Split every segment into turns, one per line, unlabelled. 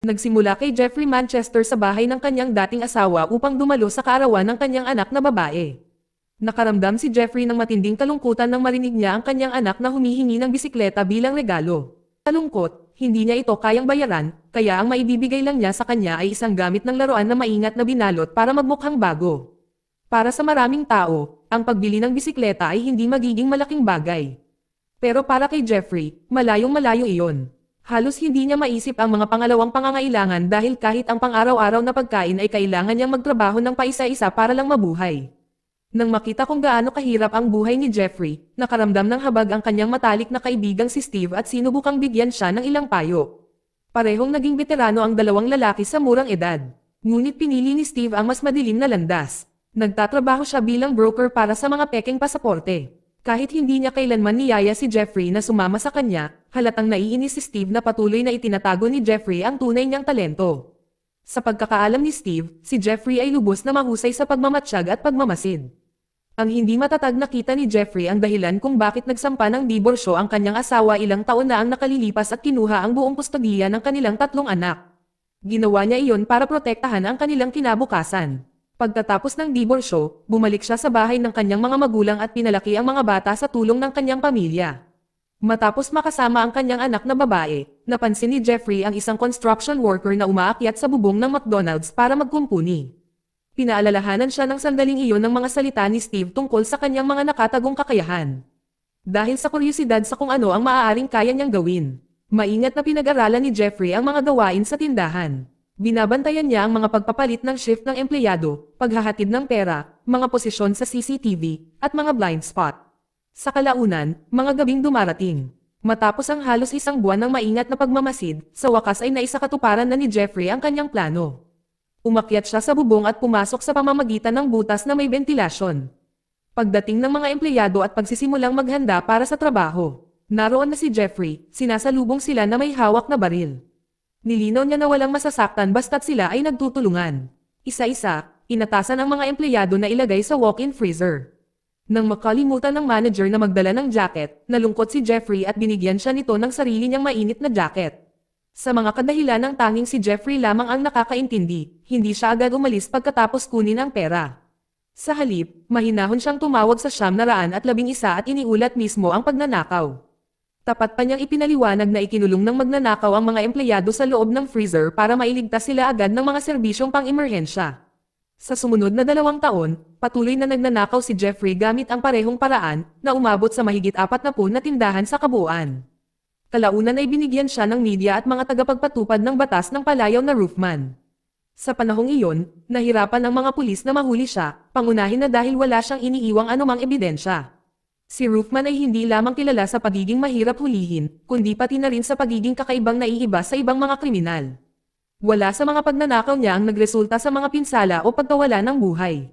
Nagsimula kay Jeffrey Manchester sa bahay ng kanyang dating asawa upang dumalo sa kaarawan ng kanyang anak na babae. Nakaramdam si Jeffrey ng matinding kalungkutan nang marinig niya ang kanyang anak na humihingi ng bisikleta bilang regalo. Kalungkot, hindi niya ito kayang bayaran, kaya ang maibibigay lang niya sa kanya ay isang gamit ng laruan na maingat na binalot para magmukhang bago. Para sa maraming tao, ang pagbili ng bisikleta ay hindi magiging malaking bagay. Pero para kay Jeffrey, malayong-malayo iyon. Halos hindi niya maisip ang mga pangalawang pangangailangan dahil kahit ang pang-araw-araw na pagkain ay kailangan niyang magtrabaho ng paisa-isa para lang mabuhay. Nang makita kung gaano kahirap ang buhay ni Jeffrey, nakaramdam ng habag ang kanyang matalik na kaibigang si Steve at sinubukang bigyan siya ng ilang payo. Parehong naging veterano ang dalawang lalaki sa murang edad. Ngunit pinili ni Steve ang mas madilim na landas. Nagtatrabaho siya bilang broker para sa mga pekeng pasaporte. Kahit hindi niya kailanman niyaya si Jeffrey na sumama sa kanya, halatang naiinis si Steve na patuloy na itinatago ni Jeffrey ang tunay niyang talento. Sa pagkakaalam ni Steve, si Jeffrey ay lubos na mahusay sa pagmamatsyag at pagmamasid. Ang hindi matatag na kita ni Jeffrey ang dahilan kung bakit nagsampa ng diborsyo ang kanyang asawa ilang taon na ang nakalilipas at kinuha ang buong kustodiya ng kanilang 3 anak. Ginawa niya iyon para protektahan ang kanilang kinabukasan. Pagkatapos ng diborsyo, bumalik siya sa bahay ng kanyang mga magulang at pinalaki ang mga bata sa tulong ng kanyang pamilya. Matapos makasama ang kanyang anak na babae, napansin ni Jeffrey ang isang construction worker na umaakyat sa bubong ng McDonald's para magkumpuni. Pinaalalahanan siya ng sandaling iyon ng mga salita ni Steve tungkol sa kanyang mga nakatagong kakayahan. Dahil sa kuryosidad sa kung ano ang maaaring kaya niyang gawin, maingat na pinag-aralan ni Jeffrey ang mga gawain sa tindahan. Binabantayan niya ang mga pagpapalit ng shift ng empleyado, paghahatid ng pera, mga posisyon sa CCTV, at mga blind spot. Sa kalaunan, mga gabing dumarating. Matapos ang halos 1 buwan ng maingat na pagmamasid, sa wakas ay naisakatuparan na ni Jeffrey ang kanyang plano. Umakyat siya sa bubong at pumasok sa pamamagitan ng butas na may ventilasyon. Pagdating ng mga empleyado at pagsisimulang maghanda para sa trabaho, naroon na si Jeffrey, sinasalubong sila na may hawak na baril. Nilinaw niya na walang masasaktan basta't sila ay nagtutulungan. Isa-isa, inatasan ang mga empleyado na ilagay sa walk-in freezer. Nang makalimutan ng manager na magdala ng jacket, nalungkot si Jeffrey at binigyan siya nito ng sarili niyang mainit na jacket. Sa mga kadahilan ng tanging si Jeffrey lamang ang nakakaintindi, hindi siya agad umalis pagkatapos kunin ang pera. Sa halip, mahinahon siyang tumawag sa 911 at iniulat mismo ang pagnanakaw. Tapat pa niyang ipinaliwanag na ikinulong ng magnanakaw ang mga empleyado sa loob ng freezer para mailigtas sila agad ng mga serbisyong pang-emerhensya. Sa sumunod na 2 taon, patuloy na nagnanakaw si Jeffrey gamit ang parehong paraan na umabot sa mahigit 40 na tindahan sa kabuuan. Kalaunan ay binigyan siya ng media at mga tagapagpatupad ng batas ng palayaw na roofman. Sa panahong iyon, nahirapan ang mga pulis na mahuli siya, pangunahin na dahil wala siyang iniiwang anumang ebidensya. Si Roofman ay hindi lamang kilala sa pagiging mahirap hulihin, kundi pati na rin sa pagiging kakaibang naiiba sa ibang mga kriminal. Wala sa mga pagnanakaw niya ang nagresulta sa mga pinsala o pagkawala ng buhay.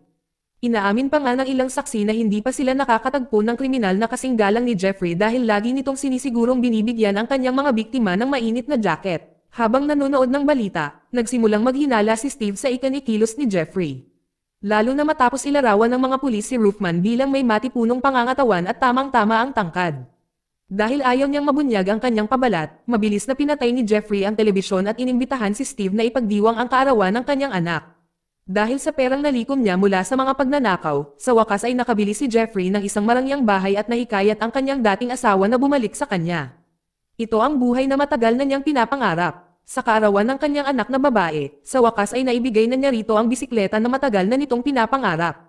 Inaamin pa nga ng ilang saksi na hindi pa sila nakakatagpo ng kriminal na kasing galang ni Jeffrey dahil lagi nitong sinisigurong binibigyan ang kanyang mga biktima ng mainit na jacket. Habang nanonood ng balita, nagsimulang maghinala si Steve sa ikinikilos ni Jeffrey. Lalo na matapos ilarawan ng mga pulis si Roofman bilang may matipunong pangangatawan at tamang-tama ang tangkad. Dahil ayaw niyang mabunyag ang kanyang pabalat, mabilis na pinatay ni Jeffrey ang telebisyon at inimbitahan si Steve na ipagdiwang ang kaarawan ng kanyang anak. Dahil sa perang nalikom niya mula sa mga pagnanakaw, sa wakas ay nakabili si Jeffrey ng isang marangyang bahay at nahikayat ang kanyang dating asawa na bumalik sa kanya. Ito ang buhay na matagal na niyang pinapangarap. Sa kaarawan ng kanyang anak na babae, sa wakas ay naibigay na niya rito ang bisikleta na matagal na nitong pinapangarap.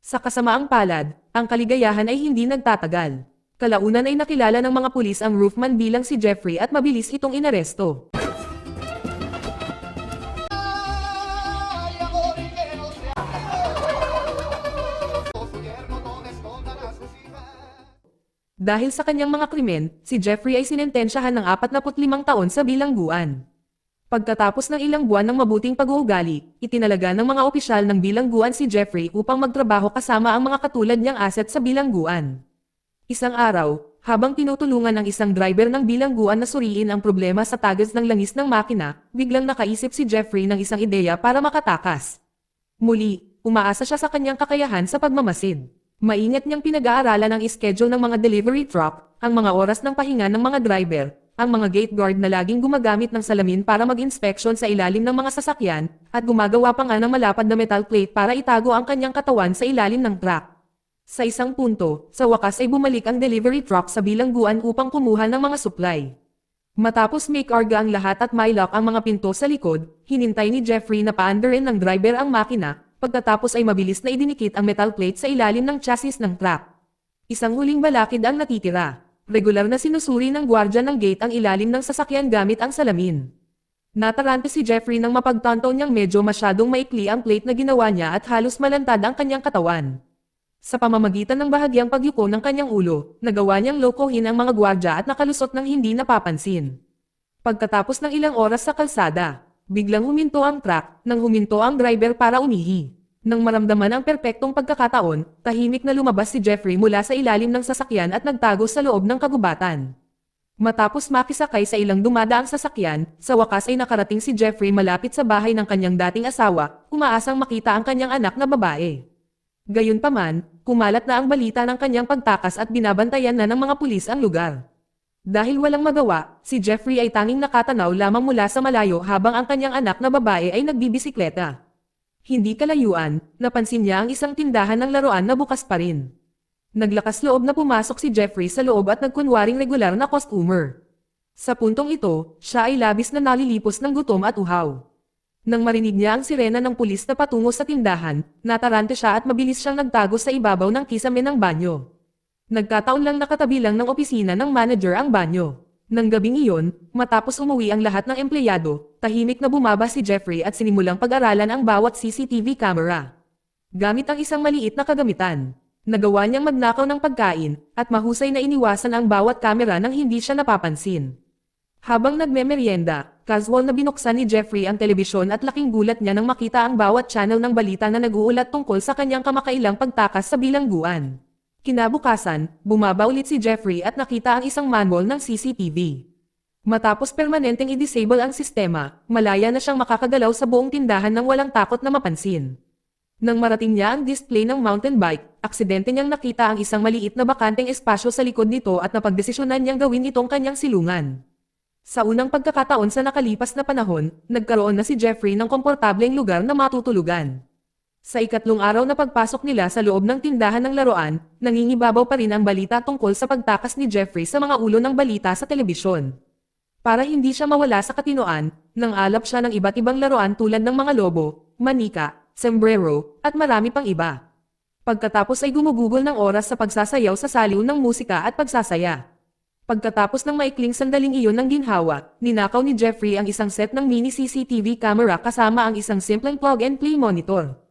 Sa kasamaang palad, ang kaligayahan ay hindi nagtatagal. Kalaunan ay nakilala ng mga pulis ang roofman bilang si Jeffrey at mabilis itong inaresto. Dahil sa kanyang mga krimen, si Jeffrey ay sinentensyahan ng 45 taon sa bilangguan. Pagkatapos ng ilang buwan ng mabuting pag-uugali, itinalaga ng mga opisyal ng bilangguan si Jeffrey upang magtrabaho kasama ang mga katulad niyang asset sa bilangguan. Isang araw, habang tinutulungan ang isang driver ng bilangguan na suriin ang problema sa tagas ng langis ng makina, biglang nakaisip si Jeffrey ng isang ideya para makatakas. Muli, umaasa siya sa kanyang kakayahan sa pagmamasid. Maingat niyang pinag-aaralan ang schedule ng mga delivery truck, ang mga oras ng pahinga ng mga driver, ang mga gate guard na laging gumagamit ng salamin para mag-inspeksyon sa ilalim ng mga sasakyan, at gumagawa pa nga ng malapad na metal plate para itago ang kanyang katawan sa ilalim ng truck. Sa isang punto, sa wakas ay bumalik ang delivery truck sa bilangguan upang kumuha ng mga supply. Matapos may karga ang lahat at may lock ang mga pinto sa likod, hinintay ni Jeffrey na paandarin ng driver ang makina, pagkatapos ay mabilis na idinikit ang metal plate sa ilalim ng chassis ng truck. Isang huling balakid ang natitira. Regular na sinusuri ng gwardya ng gate ang ilalim ng sasakyan gamit ang salamin. Natarante si Jeffrey nang mapagtanto niyang medyo masyadong maikli ang plate na ginawa niya at halos malantad ang kanyang katawan. Sa pamamagitan ng bahagyang pagyuko ng kanyang ulo, nagawa niyang lokohin ang mga gwardya at nakalusot ng hindi napapansin. Pagkatapos ng ilang oras sa kalsada, biglang huminto ang truck, nang huminto ang driver para umihi. Nang maramdaman ang perpektong pagkakataon, tahimik na lumabas si Jeffrey mula sa ilalim ng sasakyan at nagtago sa loob ng kagubatan. Matapos makisakay sa ilang dumadaang sasakyan, sa wakas ay nakarating si Jeffrey malapit sa bahay ng kanyang dating asawa, umaasang makita ang kanyang anak na babae. Gayunpaman, kumalat na ang balita ng kanyang pagtakas at binabantayan na ng mga pulis ang lugar. Dahil walang magawa, si Jeffrey ay tanging nakatanaw lamang mula sa malayo habang ang kanyang anak na babae ay nagbibisikleta. Hindi kalayuan, napansin niya ang isang tindahan ng laruan na bukas pa rin. Naglakas loob na pumasok si Jeffrey sa loob at nagkunwaring regular na customer. Sa puntong ito, siya ay labis na nalilipos ng gutom at uhaw. Nang marinig niya ang sirena ng pulis na patungo sa tindahan, natarante siya at mabilis siyang nagtago sa ibabaw ng kisame ng banyo. Nagkataon lang nakatabi lang ng opisina ng manager ang banyo. Nang gabing iyon, matapos umuwi ang lahat ng empleyado, tahimik na bumaba si Jeffrey at sinimulang pag-aralan ang bawat CCTV camera. Gamit ang isang maliit na kagamitan, nagawa niyang magnakaw ng pagkain, at mahusay na iniwasan ang bawat kamera nang hindi siya napapansin. Habang nagmemeryenda, casual na binuksan ni Jeffrey ang telebisyon at laking gulat niya nang makita ang bawat channel ng balita na nag-uulat tungkol sa kanyang kamakailang pagtakas sa bilangguan. Kinabukasan, bumaba ulit si Jeffrey at nakita ang isang manual ng CCTV. Matapos permanenteng i-disable ang sistema, malaya na siyang makakagalaw sa buong tindahan nang walang takot na mapansin. Nang marating niya ang display ng mountain bike, aksidente niyang nakita ang isang maliit na bakanteng espasyo sa likod nito at napagdesisyonan niyang gawin itong kanyang silungan. Sa unang pagkakataon sa nakalipas na panahon, nagkaroon na si Jeffrey ng komportableng lugar na matutulugan. Sa ikatlong araw na pagpasok nila sa loob ng tindahan ng laruan, nangingibabaw pa rin ang balita tungkol sa pagtakas ni Jeffrey sa mga ulo ng balita sa telebisyon. Para hindi siya mawala sa katinoan, nang alap siya ng iba't ibang laruan tulad ng mga lobo, manika, sombrero, at marami pang iba. Pagkatapos ay gumugugol ng oras sa pagsasayaw sa saliw ng musika at pagsasaya. Pagkatapos ng maikling sandaling iyon ng ginhawa, ninakaw ni Jeffrey ang isang set ng mini CCTV camera kasama ang isang simpleng plug-and-play monitor.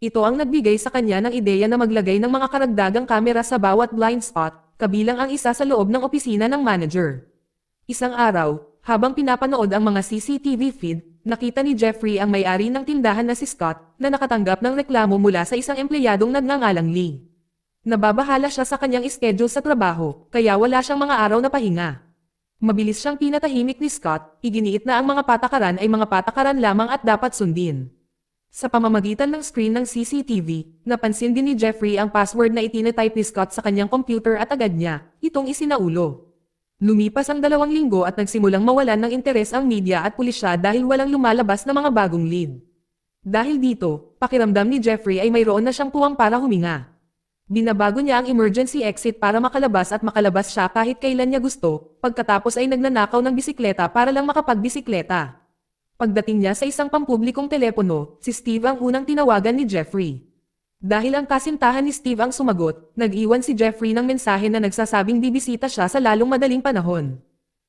Ito ang nagbigay sa kanya ng ideya na maglagay ng mga karagdagang kamera sa bawat blind spot, kabilang ang isa sa loob ng opisina ng manager. Isang araw, habang pinapanood ang mga CCTV feed, nakita ni Jeffrey ang may-ari ng tindahan na si Scott, na nakatanggap ng reklamo mula sa isang empleyadong nagngangalang Lee. Nababahala siya sa kanyang schedule sa trabaho, kaya wala siyang mga araw na pahinga. Mabilis siyang pinatahimik ni Scott, iginiit na ang mga patakaran ay mga patakaran lamang at dapat sundin. Sa pamamagitan ng screen ng CCTV, napansin din ni Jeffrey ang password na itinatype ni Scott sa kanyang computer at agad niya itong isinaulo. Lumipas ang 2 linggo at nagsimulang mawalan ng interes ang media at pulisya dahil walang lumalabas na mga bagong lead. Dahil dito, pakiramdam ni Jeffrey ay mayroon na siyang puwang para huminga. Binabago niya ang emergency exit para makalabas at makalabas siya kahit kailan niya gusto, pagkatapos ay nagnanakaw ng bisikleta para lang makapagbisikleta. Pagdating niya sa isang pampublikong telepono, si Steve ang unang tinawagan ni Jeffrey. Dahil ang kasintahan ni Steve ang sumagot, nag-iwan si Jeffrey ng mensahe na nagsasabing bibisita siya sa lalong madaling panahon.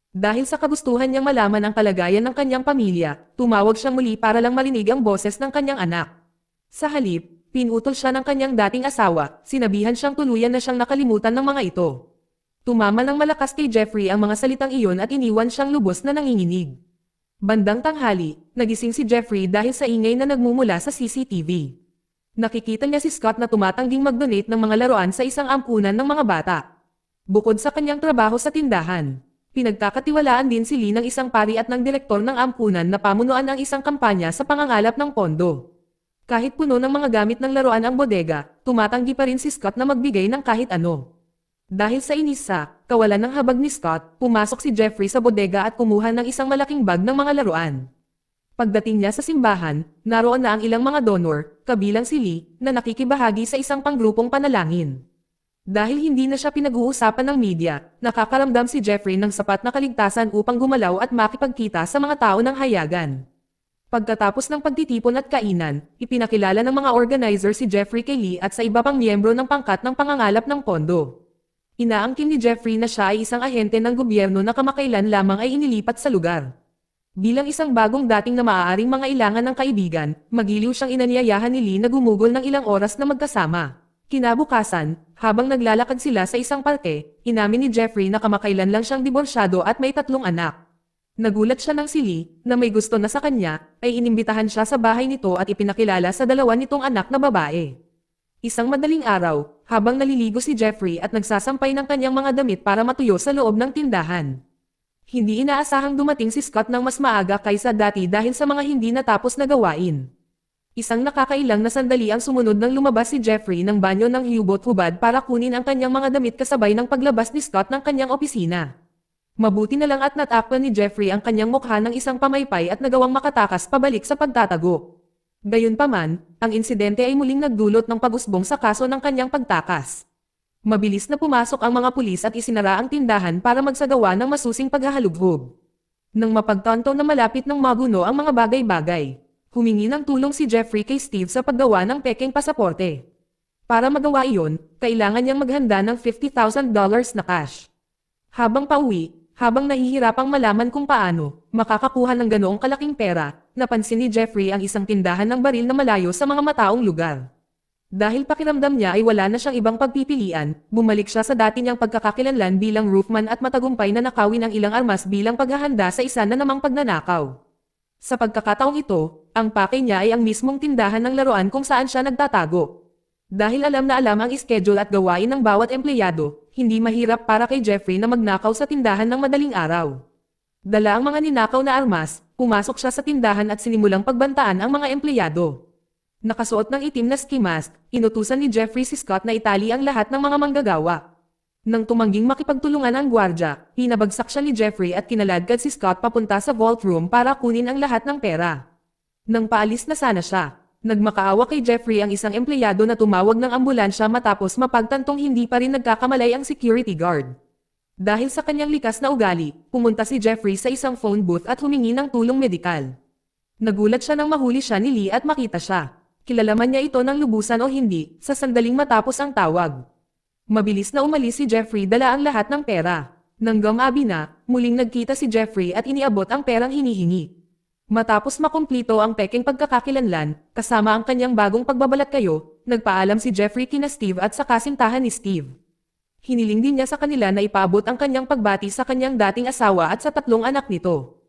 Dahil sa kagustuhan niyang malaman ang kalagayan ng kanyang pamilya, tumawag siya muli para lang marinig ang boses ng kanyang anak. Sa halip, pinutol siya ng kanyang dating asawa, sinabihan siyang tuluyan na siyang nakalimutan ng mga ito. Tumama ng malakas kay Jeffrey ang mga salitang iyon at iniwan siyang lubos na nanginginig. Bandang tanghali, nagising si Jeffrey dahil sa ingay na nagmumula sa CCTV. Nakikita niya si Scott na tumatangging mag-donate ng mga laruan sa isang ampunan ng mga bata. Bukod sa kanyang trabaho sa tindahan, pinagkakatiwalaan din si Lee ng isang pari at ng direktor ng ampunan na pamunuan ang isang kampanya sa pangangalap ng pondo. Kahit puno ng mga gamit ng laruan ang bodega, tumatanggi pa rin si Scott na magbigay ng kahit ano. Dahil sa inis sa kawalan ng habag ni Scott, pumasok si Jeffrey sa bodega at kumuha ng isang malaking bag ng mga laruan. Pagdating niya sa simbahan, naroon na ang ilang mga donor, kabilang si Lee, na nakikibahagi sa isang panggrupong panalangin. Dahil hindi na siya pinag-uusapan ng media, nakakaramdam si Jeffrey ng sapat na kaligtasan upang gumalaw at makipagkita sa mga tao ng hayagan. Pagkatapos ng pagtitipon at kainan, ipinakilala ng mga organizer si Jeffrey kay Lee at sa iba pang miyembro ng pangkat ng pangangalap ng pondo. Inaangkin ni Jeffrey na siya ay isang ahente ng gobyerno na kamakailan lamang ay inilipat sa lugar. Bilang isang bagong dating na maaaring mga ilangan ng kaibigan, magiliw siyang inanyayahan ni Lee na gumugol ng ilang oras na magkasama. Kinabukasan, habang naglalakad sila sa isang parke, inamin ni Jeffrey na kamakailan lang siyang diborsyado at may 3 anak. Nagulat siya nang si Lee, na may gusto na sa kanya, ay inimbitahan siya sa bahay nito at ipinakilala sa 2 nitong anak na babae. Isang madaling araw, habang naliligo si Jeffrey at nagsasampay ng kanyang mga damit para matuyo sa loob ng tindahan. Hindi inaasahang dumating si Scott ng mas maaga kaysa dati dahil sa mga hindi natapos na gawain. Isang nakakailang na sandali ang sumunod nang lumabas si Jeffrey ng banyo ng hubot-hubad para kunin ang kanyang mga damit kasabay ng paglabas ni Scott ng kanyang opisina. Mabuti na lang at natakpan ni Jeffrey ang kanyang mukha ng isang pamaypay at nagawang makatakas pabalik sa pagtatago. Gayunpaman, ang insidente ay muling nagdulot ng pag-usbong sa kaso ng kanyang pagtakas. Mabilis na pumasok ang mga pulis at isinara ang tindahan para magsagawa ng masusing paghahalubhog. Nang mapagtanto na malapit ng maguno ang mga bagay-bagay, humingi ng tulong si Jeffrey kay Steve sa paggawa ng pekeng pasaporte. Para magawa iyon, kailangan niyang maghanda ng $50,000 na cash. Habang pauwi, habang nahihirapang malaman kung paano makakakuha ng ganoong kalaking pera, napansin ni Jeffrey ang isang tindahan ng baril na malayo sa mga mataong lugar. Dahil pakiramdam niya ay wala na siyang ibang pagpipilian, bumalik siya sa dati niyang pagkakakilanlan bilang roofman at matagumpay na nakawin ang ilang armas bilang paghahanda sa isa na namang pagnanakaw. Sa pagkakataong ito, ang pake niya ay ang mismong tindahan ng laruan kung saan siya nagtatago. Dahil alam na alam ang schedule at gawain ng bawat empleyado, hindi mahirap para kay Jeffrey na magnakaw sa tindahan ng madaling araw. Dala ang mga ninakaw na armas, pumasok siya sa tindahan at sinimulang pagbantaan ang mga empleyado. Nakasuot ng itim na ski mask, inutusan ni Jeffrey si Scott na itali ang lahat ng mga manggagawa. Nang tumangging makipagtulungan ang gwardya, hinabagsak siya ni Jeffrey at kinaladkad si Scott papunta sa vault room para kunin ang lahat ng pera. Nang paalis na sana siya, nagmakaawa kay Jeffrey ang isang empleyado na tumawag ng ambulansya matapos mapagtantong hindi pa rin nagkakamalay ang security guard. Dahil sa kanyang likas na ugali, pumunta si Jeffrey sa isang phone booth at humingi ng tulong medikal. Nagulat siya nang mahuli siya ni Lee at makita siya. Kilalaman niya ito ng lubusan o hindi, sa sandaling matapos ang tawag. Mabilis na umalis si Jeffrey dala ang lahat ng pera. Nang gamabi na, muling nagkita si Jeffrey at iniabot ang perang hinihingi. Matapos makumplito ang pekeng pagkakakilanlan, kasama ang kanyang bagong pagbabalat kayo, nagpaalam si Jeffrey kina Steve at sa kasintahan ni Steve. Hiniling din niya sa kanila na ipaabot ang kanyang pagbati sa kanyang dating asawa at sa 3 anak nito.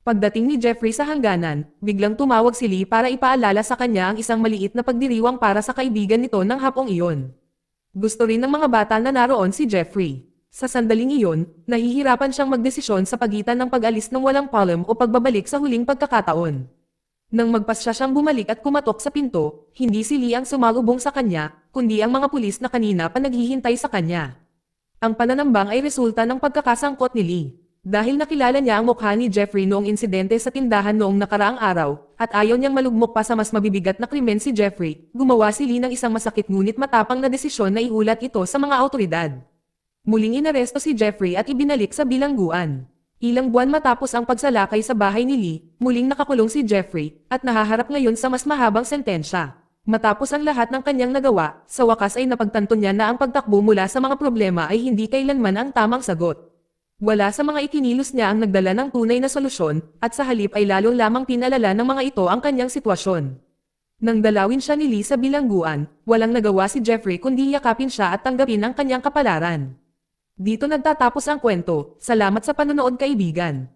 Pagdating ni Jeffrey sa hangganan, biglang tumawag si Lee para ipaalala sa kanya ang isang maliit na pagdiriwang para sa kaibigan nito ng hapong iyon. Gusto rin ng mga bata na naroon si Jeffrey. Sa sandaling iyon, nahihirapan siyang magdesisyon sa pagitan ng pag-alis ng walang palm o pagbabalik sa huling pagkakataon. Nang magpasya siyang bumalik at kumatok sa pinto, hindi si Lee ang sumalubong sa kanya, kundi ang mga pulis na kanina pa naghihintay sa kanya. Ang pananambang ay resulta ng pagkakasangkot ni Lee. Dahil nakilala niya ang mukha ni Jeffrey noong insidente sa tindahan noong nakaraang araw, at ayaw niyang malugmok pa sa mas mabibigat na krimen si Jeffrey, gumawa si Lee ng isang masakit ngunit matapang na desisyon na iulat ito sa mga awtoridad. Muling inaresto si Jeffrey at ibinalik sa bilangguan. Ilang buwan matapos ang pagsalakay sa bahay ni Lee, muling nakakulong si Jeffrey, at nahaharap ngayon sa mas mahabang sentensya. Matapos ang lahat ng kanyang nagawa, sa wakas ay napagtanto niya na ang pagtakbo mula sa mga problema ay hindi kailanman ang tamang sagot. Wala sa mga ikinilos niya ang nagdala ng tunay na solusyon, at sa halip ay lalo lamang pinalala ng mga ito ang kanyang sitwasyon. Nang dalawin siya ni Lee sa bilangguan, walang nagawa si Jeffrey kundi yakapin siya at tanggapin ang kanyang kapalaran. Dito nagtatapos ang kwento. Salamat sa panonood kaibigan.